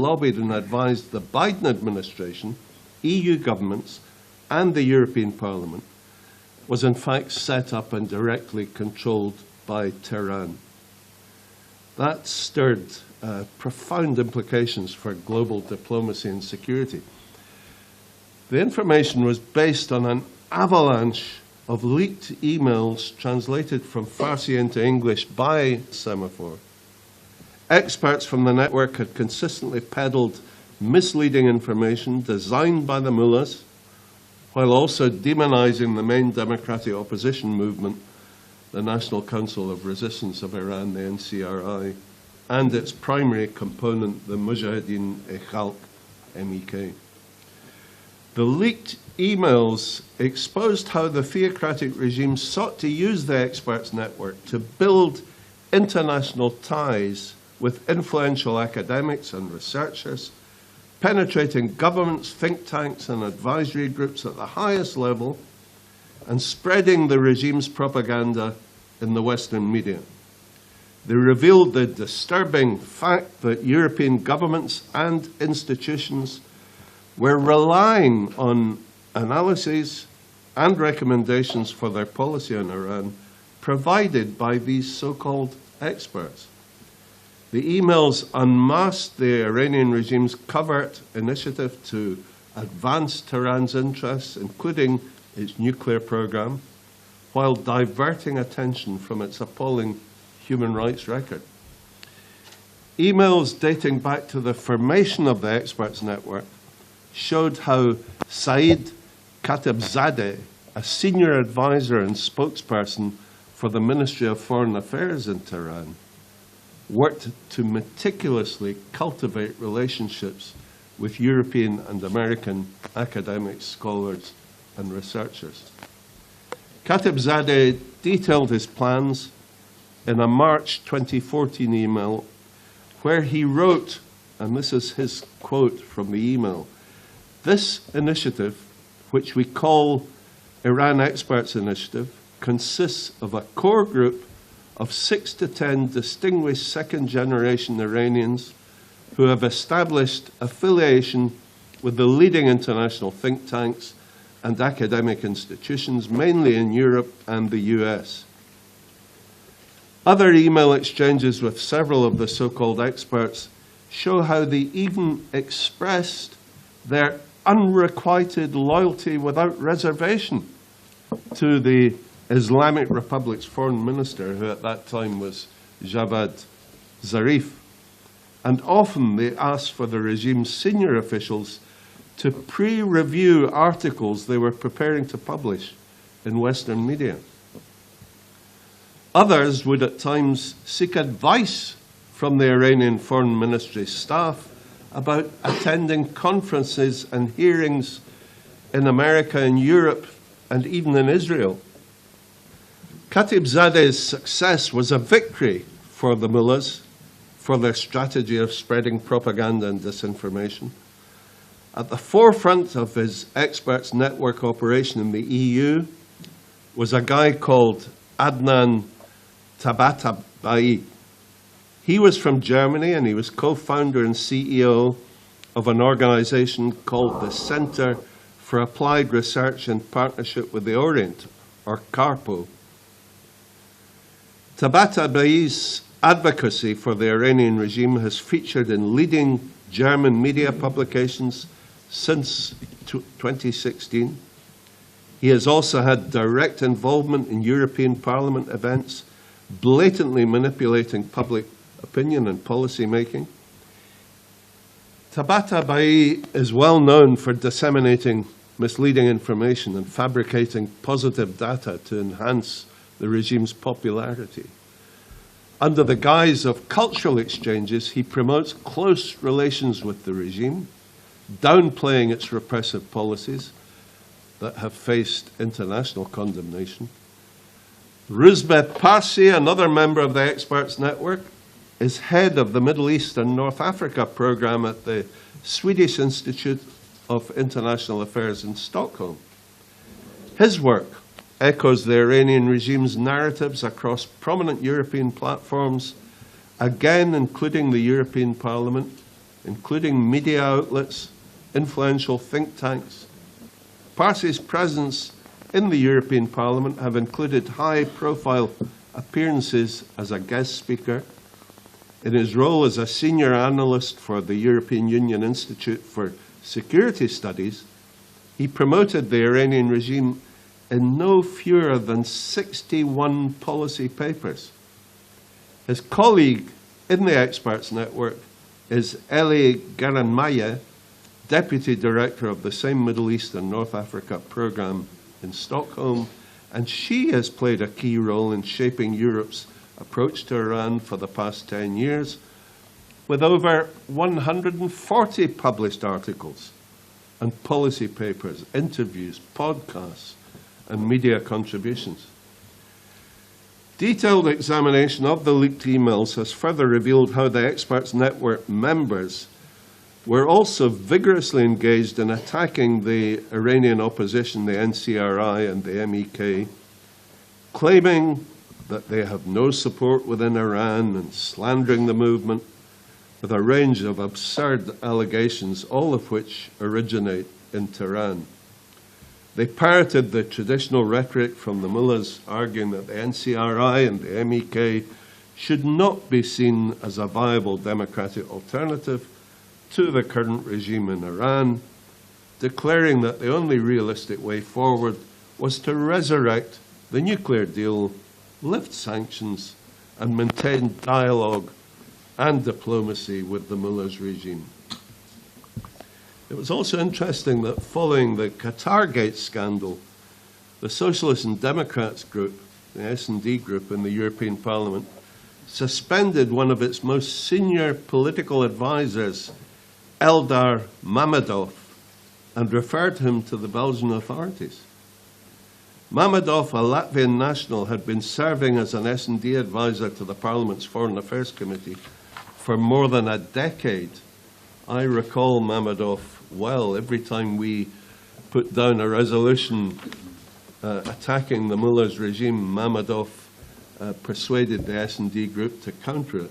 lobbied and advised the Biden administration, EU governments, and the European Parliament, was in fact set up and directly controlled by Tehran. That stirred profound implications for global diplomacy and security. The information was based on an avalanche of leaked emails translated from Farsi into English by Semaphore. Experts from the network had consistently peddled misleading information designed by the mullahs, while also demonizing the main democratic opposition movement, the National Council of Resistance of Iran, the NCRI, and its primary component, the Mujahideen-e-Khalq, MEK. The leaked emails exposed how the theocratic regime sought to use the experts network to build international ties with influential academics and researchers, penetrating governments, think tanks, and advisory groups at the highest level, and spreading the regime's propaganda in the Western media. They revealed the disturbing fact that European governments and institutions were relying on analyses and recommendations for their policy on Iran provided by these so-called experts. The emails unmasked the Iranian regime's covert initiative to advance Tehran's interests, including its nuclear program, while diverting attention from its appalling human rights record. Emails dating back to the formation of the experts network showed how Saeed Khatibzadeh, a senior advisor and spokesperson for the Ministry of Foreign Affairs in Tehran, worked to meticulously cultivate relationships with European and American academics, scholars, and researchers. Khatibzadeh detailed his plans in a March 2014 email where he wrote, and this is his quote from the email, "This initiative, which we call Iran Experts Initiative, consists of a core group of 6 to 10 distinguished second-generation Iranians who have established affiliation with the leading international think tanks and academic institutions, mainly in Europe and the US. Other email exchanges with several of the so-called experts show how they even expressed their unrequited loyalty without reservation to the Islamic Republic's foreign minister, who at that time was Javad Zarif. And often they asked for the regime's senior officials to pre-review articles they were preparing to publish in Western media. Others would at times seek advice from the Iranian Foreign Ministry staff about attending conferences and hearings in America, in Europe, and even in Israel. Khatibzadeh's success was a victory for the mullahs, for their strategy of spreading propaganda and disinformation. At the forefront of his experts network operation in the EU was a guy called Adnan Tabatabai. He was from Germany, and he was co-founder and CEO of an organization called the Center for Applied Research in Partnership with the Orient, or CARPO. Tabatabai's advocacy for the Iranian regime has featured in leading German media publications since 2016. He has also had direct involvement in European Parliament events, blatantly manipulating public opinion and policy making. Tabatabai is well known for disseminating misleading information and fabricating positive data to enhance the regime's popularity. Under the guise of cultural exchanges, he promotes close relations with the regime, downplaying its repressive policies that have faced international condemnation. Ruzbe Parsi, another member of the Experts Network, is head of the Middle East and North Africa program at the Swedish Institute of International Affairs in Stockholm. His work echoes the Iranian regime's narratives across prominent European platforms, again including the European Parliament including media outlets, influential think tanks. Parsy's presence in the European Parliament have included high-profile appearances as a guest speaker. In his role as a senior analyst for the European Union Institute for Security Studies, he promoted the Iranian regime in no fewer than 61 policy papers. His colleague in the experts network is Eli Garanmaya, Deputy Director of the same Middle East and North Africa program in Stockholm, and she has played a key role in shaping Europe's approach to Iran for the past 10 years, with over 140 published articles and policy papers, interviews, podcasts, and media contributions. Detailed examination of the leaked emails has further revealed how the Experts Network members were also vigorously engaged in attacking the Iranian opposition, the NCRI and the MEK, claiming that they have no support within Iran and slandering the movement with a range of absurd allegations, all of which originate in Tehran. They parroted the traditional rhetoric from the mullahs, arguing that the NCRI and the MEK should not be seen as a viable democratic alternative to the current regime in Iran, declaring that the only realistic way forward was to resurrect the nuclear deal, lift sanctions, and maintain dialogue and diplomacy with the mullahs regime. It was also interesting that following the Qatargate scandal, the Socialists and Democrats group, the S&D group in the European Parliament, suspended one of its most senior political advisors, Eldar Mammadov, and referred him to the Belgian authorities. Mammadov, a Latvian national, had been serving as an S&D advisor to the Parliament's Foreign Affairs Committee for more than a decade. I recall Mammadov well. Every time we put down a resolution attacking the mullah's regime, Mammadov persuaded the S&D group to counter it.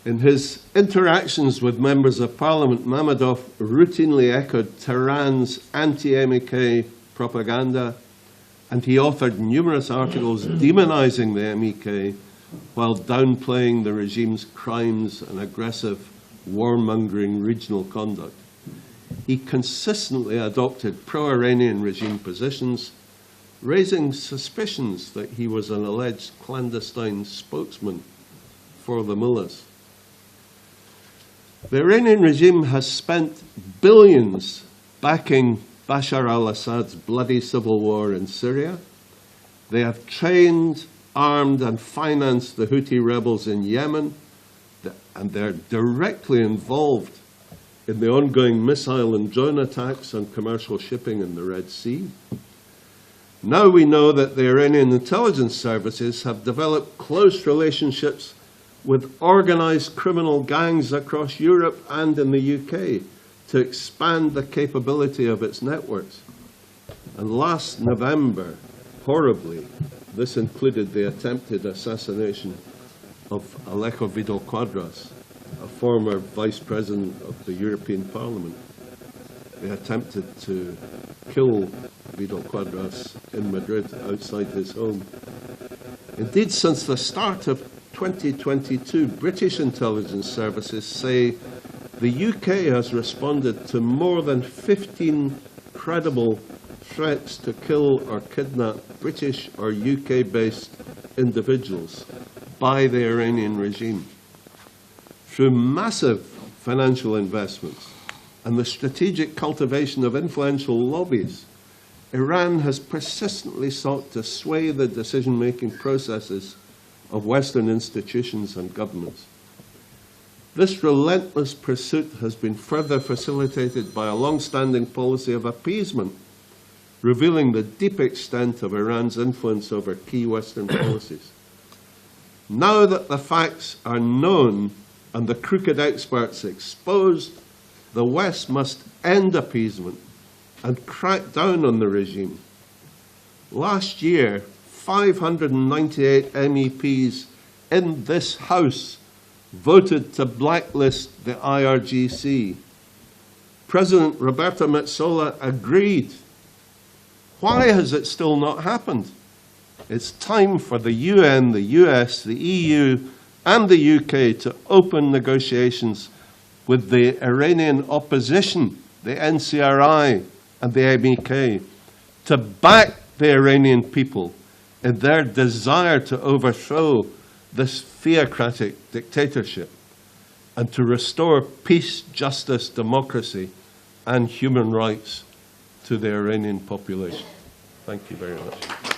In his interactions with members of Parliament, Mammadov routinely echoed Tehran's anti-MEK propaganda, and he authored numerous articles demonizing the MEK while downplaying the regime's crimes and aggressive warmongering regional conduct. He consistently adopted pro-Iranian regime positions, raising suspicions that he was an alleged clandestine spokesman for the mullahs. The Iranian regime has spent billions backing Bashar al-Assad's bloody civil war in Syria. They have trained, armed, and financed the Houthi rebels in Yemen, and they're directly involved in the ongoing missile and drone attacks on commercial shipping in the Red Sea. Now we know that the Iranian intelligence services have developed close relationships with organized criminal gangs across Europe and in the UK to expand the capability of its networks. And last November, horribly, this included the attempted assassination of Alejo Vidal-Quadras, a former vice president of the European Parliament. They attempted to kill Vidal-Quadras in Madrid outside his home. Indeed, since the start of 2022, British intelligence services say the UK has responded to more than 15 credible threats to kill or kidnap British or UK-based individuals by the Iranian regime. Through massive financial investments and the strategic cultivation of influential lobbies, Iran has persistently sought to sway the decision-making processes of Western institutions and governments. This relentless pursuit has been further facilitated by a long-standing policy of appeasement, revealing the deep extent of Iran's influence over key Western policies. Now that the facts are known and the crooked experts exposed, the West must end appeasement and crack down on the regime. Last year, 598 MEPs in this House voted to blacklist the IRGC. President Roberta Metsola agreed. Why has it still not happened? It's time for the UN, the US, the EU, and the UK to open negotiations with the Iranian opposition, the NCRI and the MEK, to back the Iranian people in their desire to overthrow this theocratic dictatorship and to restore peace, justice, democracy, and human rights to the Iranian population. Thank you very much.